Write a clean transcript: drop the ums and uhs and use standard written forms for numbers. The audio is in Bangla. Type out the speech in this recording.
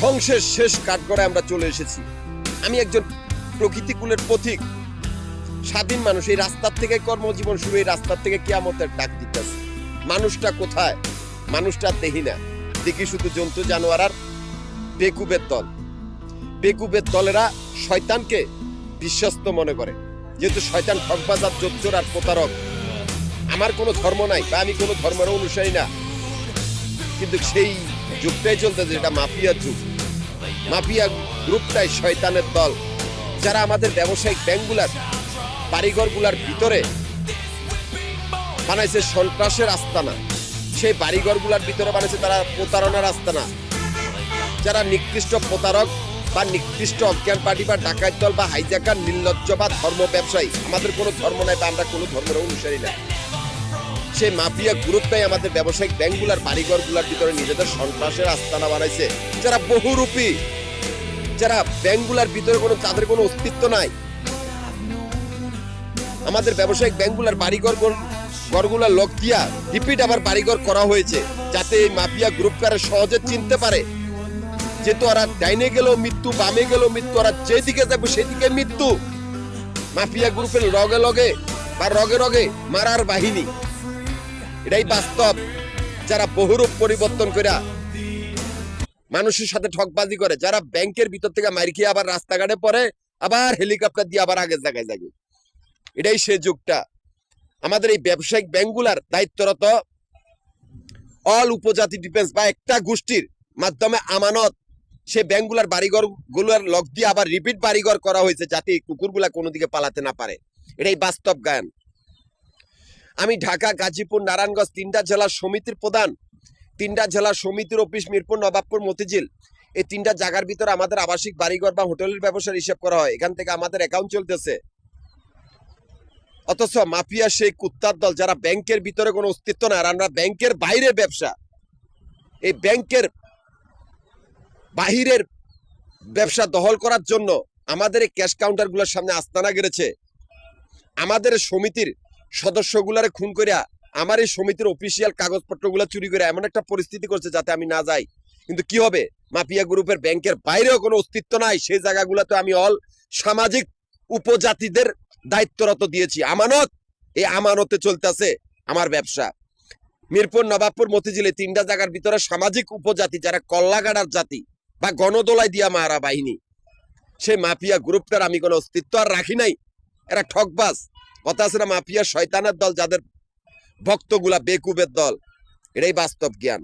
ধ্বংসের শেষ কাঠগড়ায় আমরা চলে এসেছি। আমি একজন প্রকৃতিকুলের পথিক, স্বাধীন মানুষ। এই রাস্তার থেকে কর্মজীবন শুরু, এই রাস্তার থেকে কিয়ামতের ডাক দিতেছে। মানুষটা কোথায়? মানুষটা দেখি না, দেখি শুধু জন্তু জানোয়ার আর বেকুবের দল। বেকুবের দলেরা শয়তানকে বিশ্বস্ত মনে করে, যেহেতু শয়তান ঠকবাজ আর জোচ্চোর আর প্রতারক। আমার কোনো ধর্ম নাই বা আমি কোনো ধর্মের অনুসারী না, কিন্তু সেই যুগটাই চলতেছে, যেটা মাফিয়ার যুগ। মাফিয়া গ্রুপটাই শয়তানের দল, যারা আমাদের ব্যবসায়িক ব্যাংকগুলার বাড়িঘরগুলার ভিতরে বানাইছে সন্ত্রাসের আস্তানা। সেই বাড়িঘরগুলার ভিতরে বানাইছে তারা প্রতারণার আস্তানা। যারা নিকৃষ্ট প্রতারক বা নিকৃষ্ট অজ্ঞান পার্টি বা ডাকাত দল বা হাইজাকার, নির্লজ্জ বা ধর্ম ব্যবসায়ী, আমাদের কোনো ধর্ম নাই বা আমরা কোনো ধর্মের অনুসারী না, সেই মাফিয়া গ্রুপটাই আমাদের ব্যবসায়িক ব্যাংকগুলার বাড়িঘরগুলার ভিতরে নিজেদের সন্ত্রাসের আস্তানা বানাইছে। যারা বহুরূপী, যারা ব্যাংকগুলার ভিতরে তাদের কোনো অস্তিত্ব নাই। আমাদের ব্যবসায়িক ব্যাংকগুলার গড়গুলা লক দিয়া রিপিট আবার বাড়িঘর করা হয়েছে, যাতে এই মাফিয়া গ্রুপকারা সহজে চিনতে পারে, যেহেতু ওরা ডাইনে গেলেও মৃত্যু, বামে গেলেও মৃত্যু, ওরা যেদিকে যাবে সেদিকে মৃত্যু। মাফিয়া গ্রুপের লগে লগে বা রগে রগে মারার বাহিনী, এটাই বাস্তব। যারা বহুরূপ পরিবর্তন করে মানুষের সাথে ঠকবাজি করে, যারা ব্যাংকের ভিতর থেকে মার খেয়ে আবার রাস্তাঘাটে পড়ে, আবার হেলিকপ্টার দিয়ে আবার আগের জায়গায় যাবে, এটাই সে যুগটা। আমাদের এই ব্যবসায়িক ব্যাংকগুলার দায়িত্বরত অল উপজাতি ডিফেন্স বা একটা গোষ্ঠীর মাধ্যমে আমানত সে ব্যাংকগুলার বাড়িঘর গুলার লক দিয়ে আবার রিপিট বাড়িঘর করা হয়েছে, যাতে এই কুকুরগুলা কোনো দিকে পালাতে না পারে। এটাই বাস্তব গান। আমি ঢাকা, গাজীপুর, নারায়ণগঞ্জ তিনটা জেলার সমিতির প্রধান। তিনটা জেলার সমিতির অফিস মিরপুর, নবাবপুর, মতিঝিল, এই তিনটা জায়গার ভিতরে আমাদের আবাসিক বাড়িঘর বা হোটেলের ব্যবসার হিসাব করা হয়। এখান থেকে আমাদের অ্যাকাউন্ট চলতেছে। অথচ মাফিয়া সেই কুত্তার দল, যারা ব্যাংকের ভিতরে কোনো অস্তিত্ব না, আর আমরা ব্যাংকের বাইরের ব্যবসা, এই ব্যাংকের বাহিরের ব্যবসা দখল করার জন্য আমাদের এই ক্যাশ কাউন্টারগুলোর সামনে আস্তানা গেড়েছে। আমাদের সমিতির সদস্যগুলারে খুন করিয়া আমার এই সমিতির অফিসিয়াল কাগজপত্রগুলো চুরি করে এমন একটা পরিস্থিতি করছে যাতে আমি না যাই। কিন্তু কি হবে, মাফিয়া গ্রুপের ব্যাংকের বাইরেও কোনো অস্তিত্ব নাই, সেই জায়গাগুলোতে আমি অল সামাজিক উপজাতিদের দায়িত্বরত দিয়েছি। আমানত, এই আমানতে চলতেছে আমার ব্যবসা। মিরপুর, নবাবপুর, মতিঝিলে তিনটা জায়গার ভিতরে সামাজিক উপজাতি, যারা কল্লাগাড়ার জাতি বা গণদোলায় দিয়া মারা বাহিনী, সেই মাফিয়া গ্রুপটার আমি কোনো অস্তিত্ব আর রাখি নাই। এরা ঠকবাজ, কথা আছে না, মাফিয়া শয়তানের দল, যাদের ভক্তগুলা বেকুবের দল। এটাই বাস্তব জ্ঞান।